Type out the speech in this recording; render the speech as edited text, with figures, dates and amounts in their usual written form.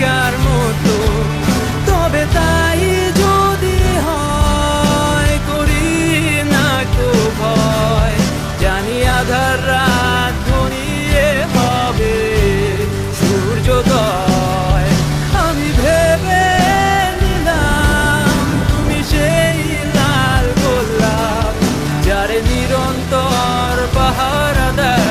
থাকার মতো। তবে তাই যদি হয়, করি না তো ভয়, জানি আধার রাত ঘনিয়ে হবে সূর্যোদয়। আমি ভেবে নিলাম তুমি সেই লাল গোলাপ, যারে নিরন্তর পাহারা দেয়